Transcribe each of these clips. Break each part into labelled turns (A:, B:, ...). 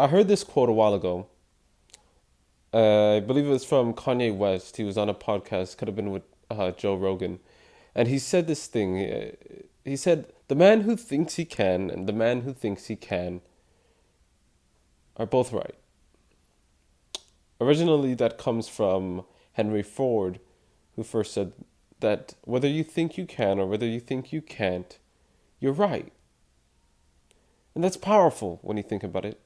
A: I heard this quote a while ago. I believe it was from Kanye West. He was on a podcast, could have been with Joe Rogan. And he said this thing. He said, "The man who thinks he can and the man who thinks he can are both right." Originally, that comes from Henry Ford, who first said that whether you think you can or whether you think you can't, you're right. And that's powerful when you think about it.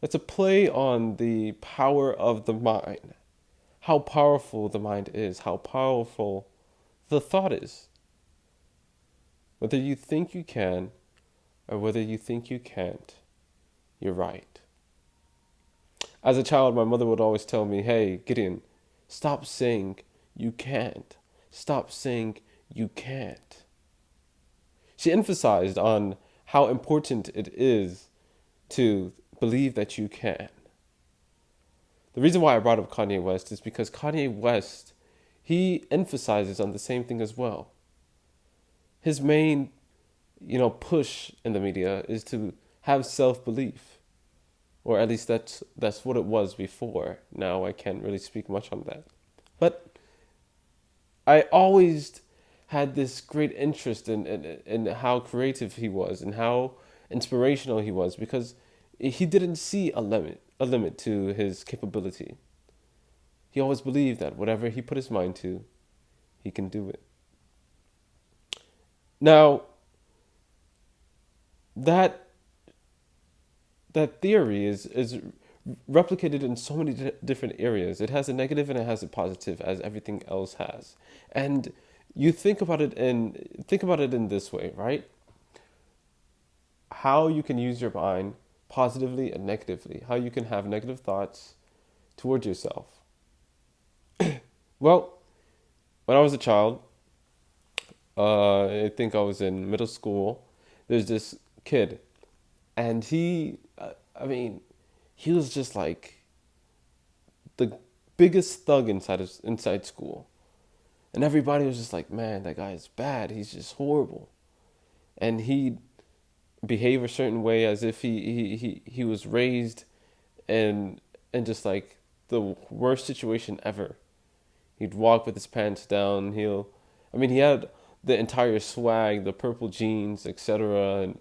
A: That's a play on the power of the mind, how powerful the mind is, how powerful the thought is. Whether you think you can or whether you think you can't, you're right. As a child, my mother would always tell me, "Hey, Gideon, stop saying you can't. Stop saying you can't." She emphasized on how important it is to believe that you can. The reason why I brought up Kanye West is because Kanye West, he emphasizes on the same thing as well. His main, push in the media is to have self-belief, or at least that's what it was before. Now I can't really speak much on that. But I always had this great interest in how creative he was and how inspirational he was because he didn't see a limit to his capability. He always believed that whatever he put his mind to, he can do it. Now, that that theory is replicated in so many different areas. It has a negative and it has a positive, as everything else has. And you think about it in this way, right? How you can use your mind positively and negatively. How you can have negative thoughts towards yourself. Well, when I was a child, I think I was in middle school. There's this kid, and I mean, he was just like the biggest thug inside school, and everybody was just like, "Man, that guy is bad. He's just horrible," and he behave a certain way as if he was raised in just like the worst situation ever. He'd walk with his pants down. He had the entire swag, the purple jeans, etc. And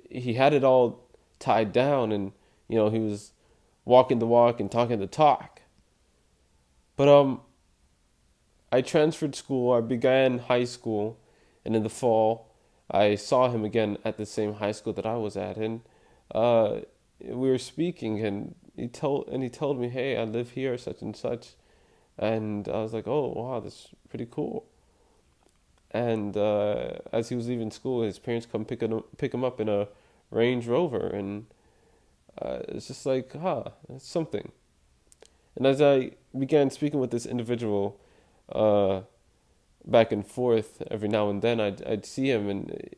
A: he had it all tied down, and he was walking the walk and talking the talk. But I transferred school. I began high school, and in the fall, I saw him again at the same high school that I was at, and uh, we were speaking, and he told me, "Hey, I live here, such and such," and I was like, "Oh, wow, that's pretty cool." And as he was leaving school, his parents come pick him up in a Range Rover, and it's just like, that's something. And as I began speaking with this individual, uh, back and forth every now and then, I'd see him, and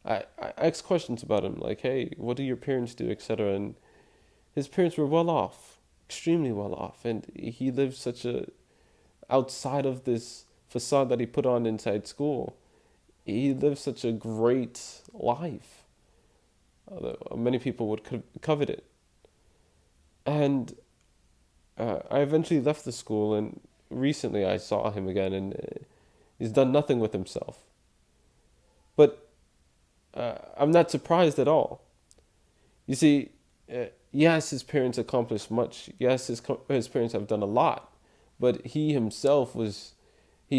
A: I asked questions about him, like, "Hey, what do your parents do," etc. And his parents were well off, extremely well off, and he lived such a outside of this facade that he put on inside school. He lived such a great life. Many people would covet it. And I eventually left the school, and recently I saw him again, and he's done nothing with himself. But I'm not surprised at all. You see, yes, his parents accomplished much. Yes, his parents have done a lot. But he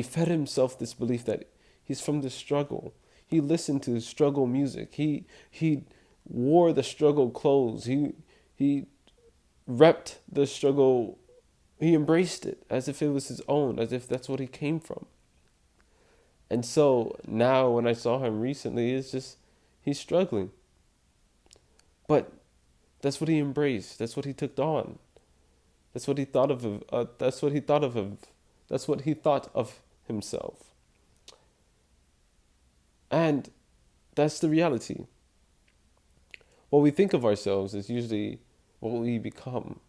A: fed himself this belief that he's from the struggle. He listened to struggle music. He wore the struggle clothes. He repped the struggle. He embraced it as if it was his own, as if that's what he came from. And so now when I saw him recently, it's just he's struggling. But that's what he embraced. That's what he took on. That's what he thought of. That's what he thought of him. That's what he thought of himself. And that's the reality. What we think of ourselves is usually what we become.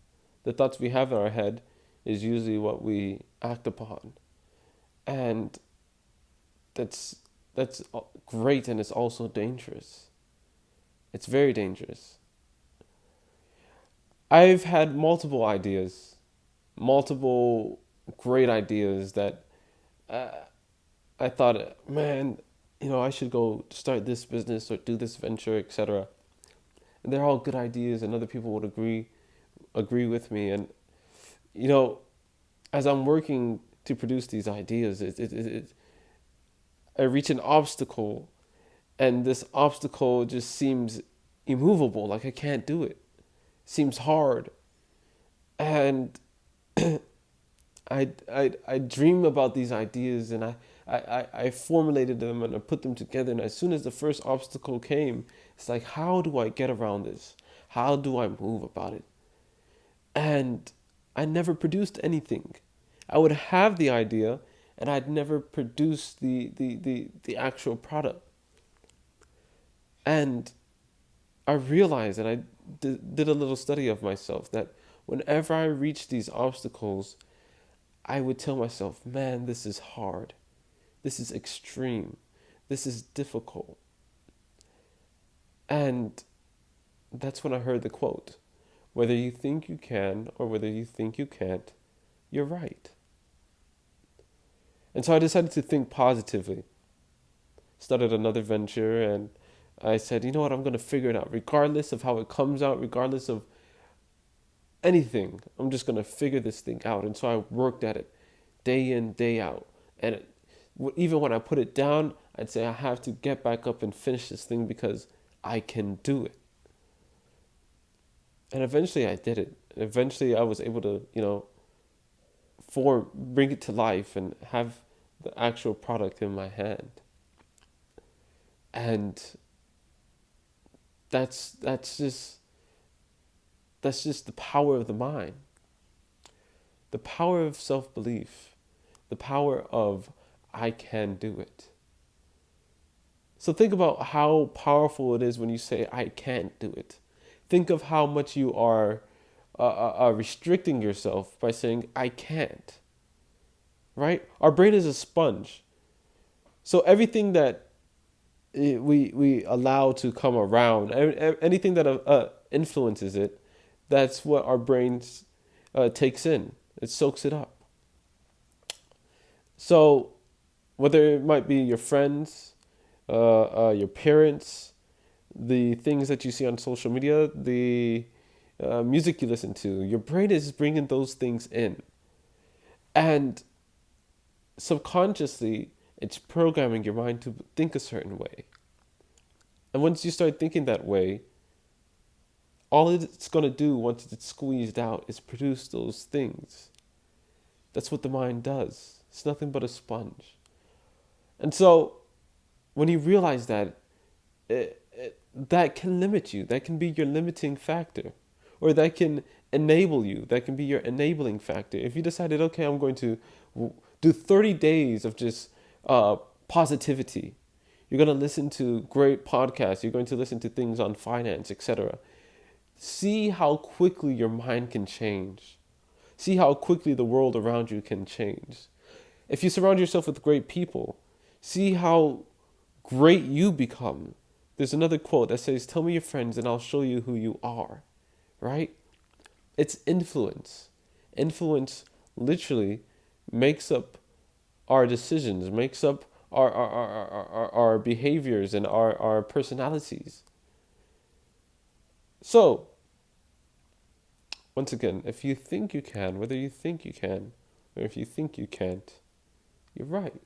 A: The thoughts we have in our head is usually what we act upon. And that's great, and it's also dangerous. It's very dangerous. I've had multiple ideas, multiple great ideas that uh, I thought, man, I should go start this business or do this venture, etc. And they're all good ideas, and other people would agree with me. And you know, as I'm working to produce these ideas, I reach an obstacle, and this obstacle just seems immovable. Like I can't do it. Seems hard, and I dream about these ideas, and I formulated them and I put them together. And as soon as the first obstacle came, it's like, how do I get around this? How do I move about it? And I never produced anything. I would have the idea, and I'd never produce the actual product. And I realized, and I did a little study of myself, that whenever I reach these obstacles, I would tell myself, man, this is hard. This is extreme. This is difficult. And that's when I heard the quote, whether you think you can or whether you think you can't, you're right. And so I decided to think positively. Started another venture, and I said, you know what, I'm going to figure it out. Regardless of how it comes out, regardless of anything, I'm just going to figure this thing out. And so I worked at it day in, day out. And even when I put it down, I'd say I have to get back up and finish this thing because I can do it. And eventually I did it. And eventually I was able to, bring it to life and have the actual product in my hand. And that's just the power of the mind. The power of self-belief. The power of I can do it. So think about how powerful it is when you say I can't do it. Think of how much you are restricting yourself by saying I can't. Right? Our brain is a sponge. So everything that we allow to come around, anything that influences it, that's what our brains takes in. It soaks it up. So whether it might be your friends, your parents, the things that you see on social media, the music you listen to, your brain is bringing those things in. And subconsciously, it's programming your mind to think a certain way. And once you start thinking that way, all it's going to do once it's squeezed out is produce those things. That's what the mind does. It's nothing but a sponge. And so when you realize that, that can limit you. That can be your limiting factor. Or that can enable you. That can be your enabling factor. If you decided, okay, I'm going to do 30 days of just positivity. You're going to listen to great podcasts. You're going to listen to things on finance, etc. See how quickly your mind can change. See how quickly the world around you can change. If you surround yourself with great people, see how great you become. There's another quote that says, tell me your friends and I'll show you who you are. Right? It's influence. Influence literally makes up our decisions, makes up our behaviors and our personalities. So, once again, if you think you can, whether you think you can or if you think you can't, you're right.